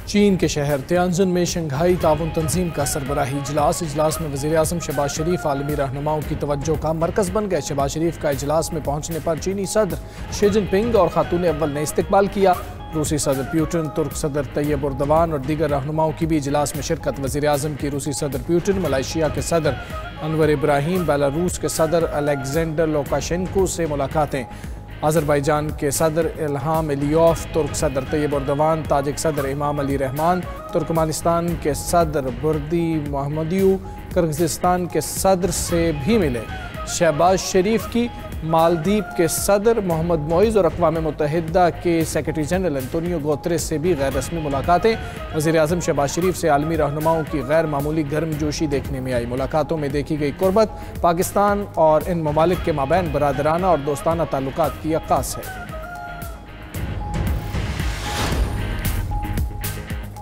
चीन के शहर तियानजिन में शंघाई ताउन तंजीम का सरबराही इजलास में वज़ीर-ए-आज़म शहबाज शरीफ आलमी रहनुमाओं की तवज्जो का मरकज़ बन गए। शहबाज शरीफ का इजलास में पहुँचने पर चीनी सदर शी जिनपिंग और खातून अव्वल ने इस्तकबाल किया। रूसी सदर प्यूटिन, तुर्क सदर तैयब उर्दवान और दीगर रहनुमाओं की भी इजलास में शिरकत। वज़ीर-ए-आज़म की रूसी सदर प्यूटिन, मलेशिया के सदर अनवर इब्राहिम, बेलारूस के सदर अलेक्जेंडर लुकाशेंको से मुलाकातें। अज़रबैजान के सदर इल्हाम एलियोफ, तुर्क सदर तैयब उर्दवान, ताजिक सदर इमाम अली रहमान, तुर्कमानिस्तान के सदर बुर्दी मोहम्मदियू, किर्गिज़स्तान के सदर से भी मिले। शहबाज शरीफ की मालदीव के सदर मोहम्मद मोइज़ और अक़वाम मुत्तहिदा के सेक्रेटरी जनरल एंटोनियो गुतेरेस से भी गैर रस्मी मुलाकातें। वज़ीर-ए-आज़म शहबाज शरीफ से आलमी रहनुमाओं की गैर मामूली गर्मजोशी देखने में आई। मुलाकातों में देखी गई कुर्बत पाकिस्तान और इन ममालिक के माबैन बरादराना और दोस्ताना ताल्लुकात की अक्कास है।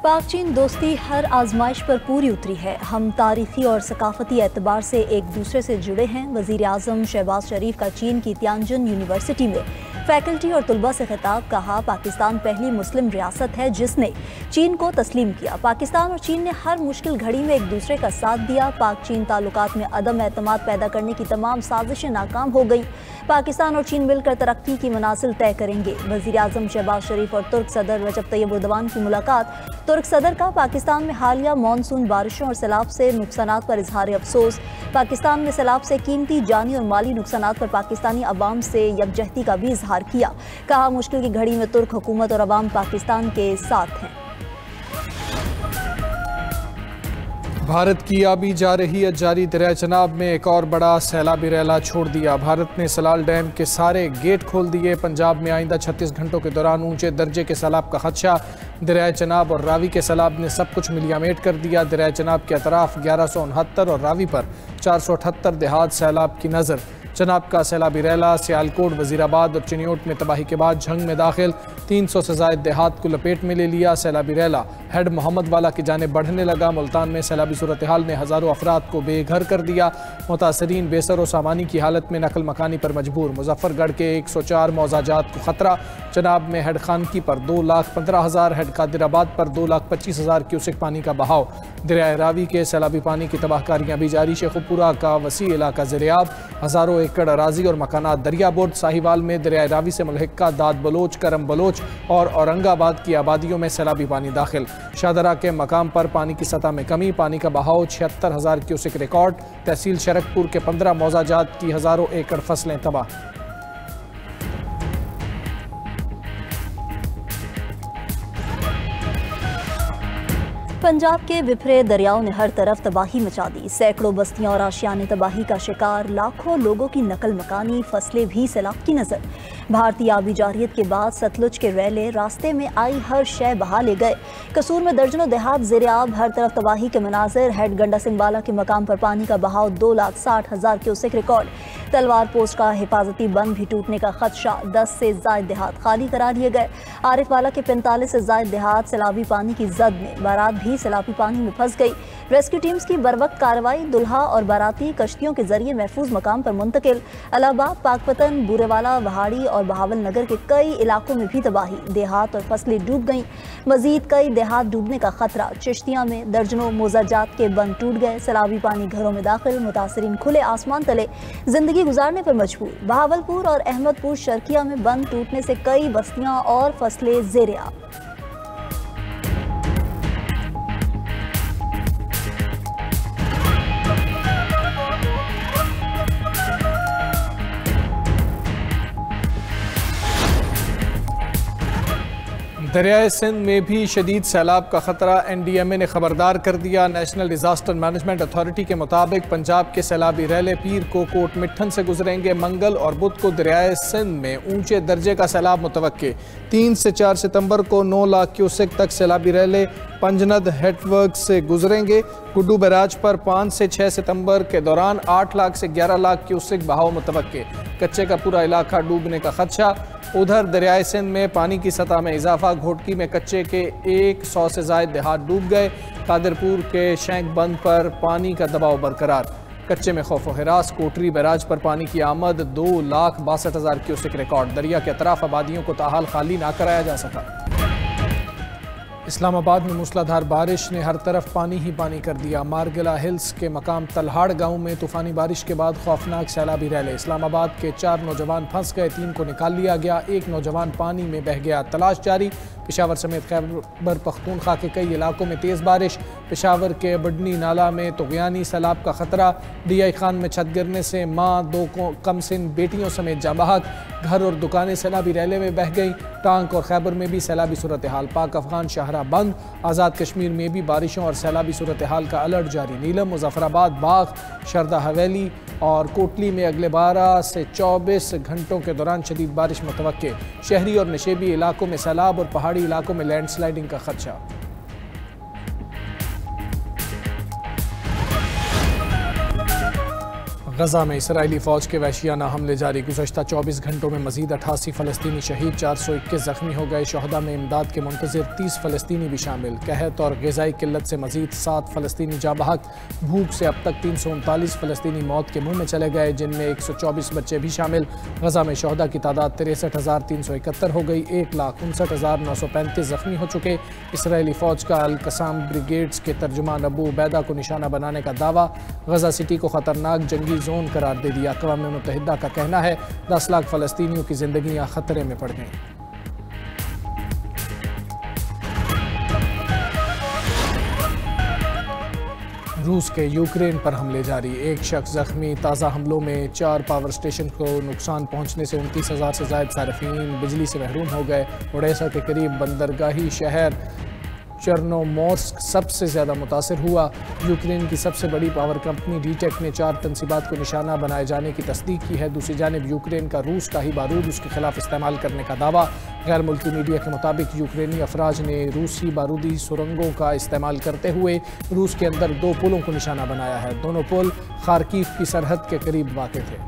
पाक चीन दोस्ती हर आजमाइश पर पूरी उतरी है। हम तारीखी और सकाफती एतबार से एक दूसरे से जुड़े हैं। वज़ीर-ए-आज़म शहबाज शरीफ का चीन की तियानजिन यूनिवर्सिटी में फैकल्टी और तुलबा से खिताब। कहा, पाकिस्तान पहली मुस्लिम रियासत है जिसने चीन को तस्लीम किया। पाकिस्तान और चीन ने हर मुश्किल घड़ी में एक दूसरे का साथ दिया। पाक चीन ताल्लुकात में अदम एतमाद पैदा करने की तमाम साजिशें नाकाम हो गई। पाकिस्तान और चीन मिलकर तरक्की की मनासिल तय करेंगे। वज़ीर-ए-आज़म शहबाज शरीफ और तुर्क सदर रजब तैयब उर्दवान की मुलाकात। तुर्क सदर का पाकिस्तान में हालिया मानसून बारिशों और सैलाब से नुकसानात पर इजहार अफसोस। पाकिस्तान में सैलाब से कीमती जानी और माली नुकसानात पर पाकिस्तानी अवाम से यकजहती का भी इजहार किया। कहा, मुश्किल की घड़ी में तुर्क हुकूमत और अवाम पाकिस्तान के साथ हैं। भारत की आबी जा रही है जारी। दरिया चनाब में एक और बड़ा सैलाबी रैला छोड़ दिया। भारत ने सलाल डैम के सारे गेट खोल दिए। पंजाब में आइंदा 36 घंटों के दौरान ऊंचे दर्जे के सैलाब का खदशा। दरिया चनाब और रावी के सैलाब ने सब कुछ मिलियामेट कर दिया। दरिया चनाब के अतराफ 1169 और रावी पर 478 देहात सैलाब की नज़र। चनाब का सैलाबी रैला सियालकोट, वजीराबाद और चिन्योट में तबाही के बाद झंग में दाखिल। 300 से ज़ायद देहात को लपेट में ले लिया। सैलाबी रैला हेड मोहम्मद वाला की जाने बढ़ने लगा। मुल्तान में सैलाबी सूरत हाल ने हज़ारों अफराद को बेघर कर दिया। मुतासरीन बेसर व सामानी की हालत में नकल मकानी पर मजबूर। मुजफ्फरगढ़ के 104 मौजाजात को खतरा। चनाब में हेड खानकी पर 2,15,000, हेड कादिराबाद पर 2,25,000 क्यूसेक पानी का बहाव। दरिया रावी के सैलाबी पानी की तबाहकारियाँ भी जारी। शेखुपुरा का वसी इलाका ज़ेर-ए-आब, हज़ारों एकड़ अराजी और मकानात दरिया बुर्द। साहिवाल में दरिया रावी से मुल्हिका दाद बलोच, करम बलोच और औरंगाबाद की आबादियों में सैलाबी पानी दाखिल। शाहदरा के मकाम पर पानी की सतह में कमी। पानी का बहाव 76,000 क्यूसेक रिकॉर्ड। तहसील शरकपुर के 15 मौजाजात की हज़ारों एकड़ फसलें तबाह। पंजाब के बिफरे दरियाओं ने हर तरफ तबाही मचा दी। सैकड़ों बस्तियां और आशियाने तबाही का शिकार। लाखों लोगों की नकल मकानी, फसलें भी सैलाब की नजर। भारतीय आबी जारियत के बाद सतलुज के रैले रास्ते में आई हर शय बहा ले गए। कसूर में दर्जनों देहात ज़ेर-ए-आब, हर तरफ तबाही के मनाजिर। हेड गंडा सिंह बाला के मकाम पर पानी का बहाव 2,60,000 क्यूसेक रिकॉर्ड। तलवार पोस्ट का हिफाजती बंद भी टूटने का खदशा। 10 से ज़ायद देहात खाली करा लिए गए। आरिफ वाला के 45 से ज़ायद देहात सैलाबी पानी की जद में। बारात भी सैलाबी पानी में फंस गई। रेस्क्यू टीम्स की बरवक्त कार्रवाई। दुल्हा और बाराती कश्तियों के जरिए महफूज मकाम पर मुंतकिल। इलाहाबाद, पाकपतन, बूरेवाला, वहाड़ी और बहावल नगर के कई इलाकों में भी तबाही। देहात और फसलें डूब गईं। मजीद कई देहात डूबने का खतरा। चिश्तिया में दर्जनों मोजाजात के बंद टूट गए। सैलाबी पानी घरों में दाखिल। मुतासरीन खुले आसमान तले जिंदगी गुजारने पर मजबूर। बहावलपुर और अहमदपुर शर्किया में बंद टूटने से कई बस्तियां और फसलें ज़ेर-ए-आब। दरियाए सिंध में भी शदीद सैलाब का खतरा। NDMA ने खबरदार कर दिया। नेशनल डिजास्टर मैनेजमेंट अथॉरिटी के मुताबिक पंजाब के सैलाबी रैले पीर को कोट मिट्ठन से गुजरेंगे। मंगल और बुध को दरियाए सिंध में ऊंचे दर्जे का सैलाब मुतवक्के। 3 से 4 सितंबर को 9 लाख क्यूसेक तक सैलाबी रैले पंजनद हेडवर्क से गुजरेंगे। गुड्डू बैराज पर 5 से 6 सितंबर के दौरान 8 लाख से 11 लाख क्यूसेक बहाव मुतवक्के। कच्चे का पूरा इलाका डूबने का खदशा। उधर दरियाए सिंध में पानी की सतह में इजाफा। घोटकी में कच्चे के 100 से ज़ायद देहात डूब गए। कादरपुर के शैंक बंद पर पानी का दबाव बरकरार। कच्चे में खौफ व हिरास। कोटरी बैराज पर पानी की आमद 2,62,000 क्यूसेक रिकॉर्ड। दरिया के अतराफ आबादियों को ताहाल खाली ना कराया जा सका। इस्लामाबाद में मूसलाधार बारिश ने हर तरफ पानी ही पानी कर दिया। मारगिला हिल्स के मकाम तलहाड़ गांव में तूफानी बारिश के बाद खौफनाक सैलाबी रैले। इस्लामाबाद के 4 नौजवान फंस गए, 3 को निकाल लिया गया, 1 नौजवान पानी में बह गया। तलाश जारी। पेशावर समेत खैबर पख्तूनख्वा के कई इलाकों में तेज़ बारिश। पेशावर के बडनी नाला में तुग़यानी सैलाब का खतरा। DI खान में छत गिरने से माँ 2 कमसिन बेटियों समेत जाँ बहक। घर और दुकानें सैलाबी रैले में बह गई। टांक और खैबर में भी सैलाबी सूरत हाल। पाक अफगान शाहरा बंद। आज़ाद कश्मीर में भी बारिशों और सैलाबी सूरत हाल का अलर्ट जारी। नीलम, मुजफ्फराबाद, बाग, शरदा हवेली और कोटली में अगले 12 से 24 घंटों के दौरान शदीद बारिश मुतवक्के। शहरी और नशेबी इलाकों में सैलाब और पहाड़ी इलाकों में लैंडस्लाइडिंग का खदशा। गजा में इसराइली फ़ौज के वहशियाना हमले जारी। गुज़श्ता 24 घंटों में मज़ीद 88 फ़लस्तीनी शहीद, 421 ज़ख्मी हो गए। शहदा में इमदाद के मुंतज़िर 30 फ़लस्तीनी भी शामिल। कहत और ग़िज़ाई किल्लत से मज़ीद 7 फ़लस्तीनी जाँ बहक। भूख से अब तक 339 फ़लस्तीनी मौत के मुँह में चले गए, जिनमें 124 बच्चे भी शामिल। गजा में शहदा की तादाद 63,371 हो गई। 1,59,935 ज़ख्मी हो चुके। इसराइली फ़ौज का अल-कसाम ब्रिगेड्स के तर्जुमान अबू उबैदा को निशाना बनाने का दावा। गजा सिटी को ख़तरनाक जंगी जोन करार दे दिया। अक़वाम मुत्तहिदा का कहना है 10 लाख फ़लस्तीनियों की ज़िंदगियाँ ख़तरे में पड़ गईं। रूस के यूक्रेन पर हमले जारी। 1 शख्स ज़ख्मी। ताज़ा हमलों में 4 पावर स्टेशन को नुकसान पहुँचने से 29,000 से ज़ायद सार्फिन बिजली से महरूम हो गए। ओडेसा के करीब बंदरगाही शहर चर्नोमोर्स्क सबसे ज़्यादा मुतासर हुआ। यूक्रेन की सबसे बड़ी पावर कंपनी डीटेक ने 4 तनसीबात को निशाना बनाए जाने की तस्दीक की है। दूसरी जानिब यूक्रेन का रूस का ही बारूद उसके खिलाफ इस्तेमाल करने का दावा। गैर मुल्की मीडिया के मुताबिक यूक्रेनी अफराज ने रूसी बारूदी सुरंगों का इस्तेमाल करते हुए रूस के अंदर 2 पुलों को निशाना बनाया है। दोनों पुल खार्किव की सरहद के करीब वाक़ थे।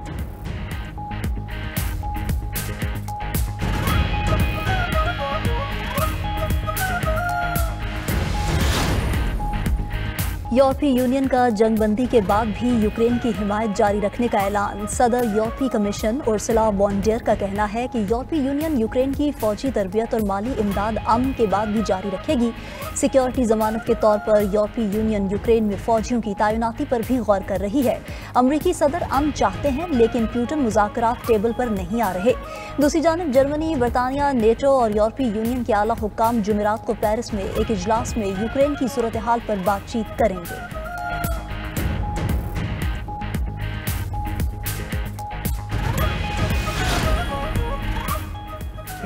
यूरोपीय यूनियन का जंगबंदी के बाद भी यूक्रेन की हिमायत जारी रखने का ऐलान। सदर यूरोपीय कमीशन उर्सुला वॉन डेर का कहना है कि यूरोपीय यूनियन यूक्रेन की फौजी तरबियत और माली इमदाद अमन के बाद भी जारी रखेगी। सिक्योरिटी जमानत के तौर पर यूरोपीय यूनियन यूक्रेन में फौजियों की तैनाती पर भी गौर कर रही है। अमरीकी सदर अमन चाहते हैं, लेकिन पुतिन मुज़ाकरात टेबल पर नहीं आ रहे। दूसरी जानब जर्मनी, बरतानिया, नेटो और यूरोपीय यूनियन के आला हुक्काम जुमेरात को पेरिस में एक इजलास में यूक्रेन की सूरत हाल पर बातचीत करेंगे।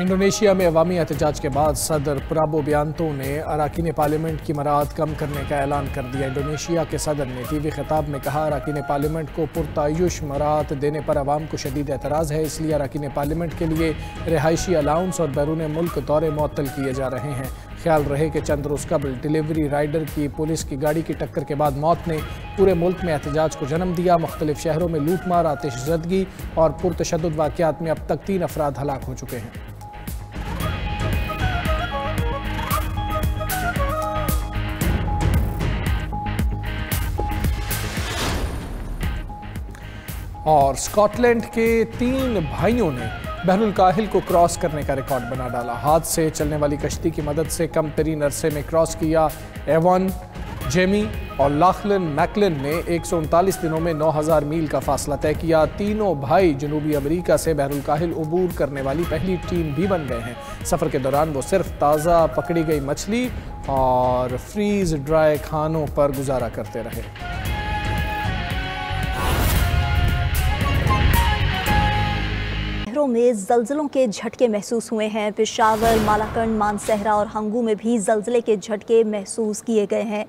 इंडोनेशिया में अवामी एहतजाज के बाद सदर प्राबो बियांतो ने अराकीन पार्लियामेंट की मराद कम करने का ऐलान कर दिया। इंडोनेशिया के सदर ने टीवी खिताब में कहा, अराकीन पार्लियामेंट को पुरतायुश मराद देने पर अवाम को शदीद एतराज़ है, इसलिए अराकीन पार्लियामेंट के लिए रिहायशी अलाउंस और बैरून मुल्क दौरे मुअत्तल किए जा रहे हैं। ख्याल रहे कि चंद रोज़ कबल डिलीवरी राइडर की पुलिस की गाड़ी की टक्कर के बाद मौत ने पूरे मुल्क में एहतजाज को जन्म दिया। मुख्तलिफ शहरों में लूटमार, आतिशज़दगी और पुरतशद्दुद वाक़यात में अब तक 3 अफराद हलाक हो चुके हैं। और स्कॉटलैंड के 3 भाइयों ने बहरुल काहिल को क्रॉस करने का रिकॉर्ड बना डाला। हाथ से चलने वाली कश्ती की मदद से कम तरीन अरसे में क्रॉस किया। एवन, जेमी और लाखलन मैकलन ने 139 दिनों में 9,000 मील का फासला तय किया। तीनों भाई जनूबी अमेरिका से बहरुल काहिल अबूर करने वाली पहली टीम भी बन गए हैं। सफ़र के दौरान वो सिर्फ ताज़ा पकड़ी गई मछली और फ्रीज ड्राई खानों पर गुजारा करते रहे। शहरों में जल्जलों के झटके महसूस हुए हैं। पेशावर, मालाकंड, मानसहरा और हंगू में भी जल्जले के झटके महसूस किए गए हैं।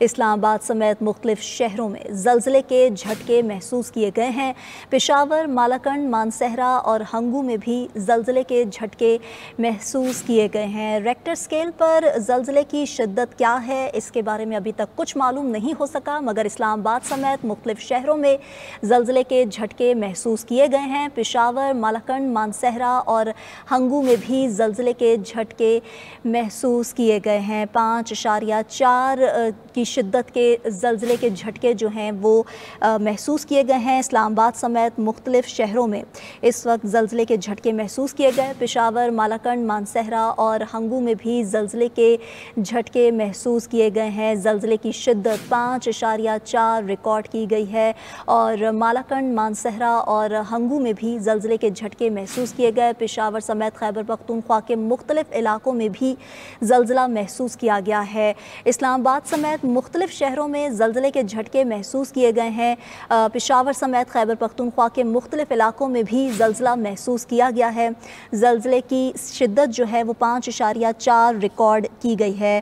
इस्लामाबाद समेत मुख्तलिफ शहरों में जल्जले के झटके महसूस किए गए हैं। पेशावर, मालाकंड, मानसहरा और हंगू में भी जल्जले के झटके महसूस किए गए हैं। रेक्टर स्केल पर जल्जले की शिद्दत क्या है, इसके बारे में अभी तक कुछ मालूम नहीं हो सका, मगर इस्लामाबाद समेत मुख्तलिफ शहरों में जल्जले के झटके महसूस किए गए हैं। पेशावर, मालाकंड, मालाकंड, मानसहरा और हंगू में भी ज़लज़ले के झटके महसूस किए गए हैं। 5.4 की शिद्दत के ज़लज़ले के झटके जो हैं वो महसूस किए गए हैं। इस्लामाबाद समेत मुख्तलिफ शहरों में इस वक्त ज़लज़ले के झटके महसूस किए गए। पेशावर, मालाकंड, मानसहरा और हंगू में भी ज़लज़ले के झटके महसूस किए गए हैं। ज़लज़ले की शिद्दत 5.4 रिकॉर्ड की गई है और मालाकंड, मानसहरा और हंगू में भी ज़लज़ले के झटके महसूस किए गए। पेशावर समेत खैबर पख्तूनख्वा के मुख्तलिफ इलाकों में भी ज़लज़ला महसूस किया गया है। इस्लामाबाद समेत मुख्तलिफ शहरों में ज़लज़ले के झटके महसूस किए गए हैं। पेशावर समेत खैबर पख्तूनख्वा के मुख्तलिफ इलाकों में भी ज़लज़ला महसूस किया गया है। ज़लज़ले की शिद्दत जो है वो 5.4 रिकॉर्ड की गई है।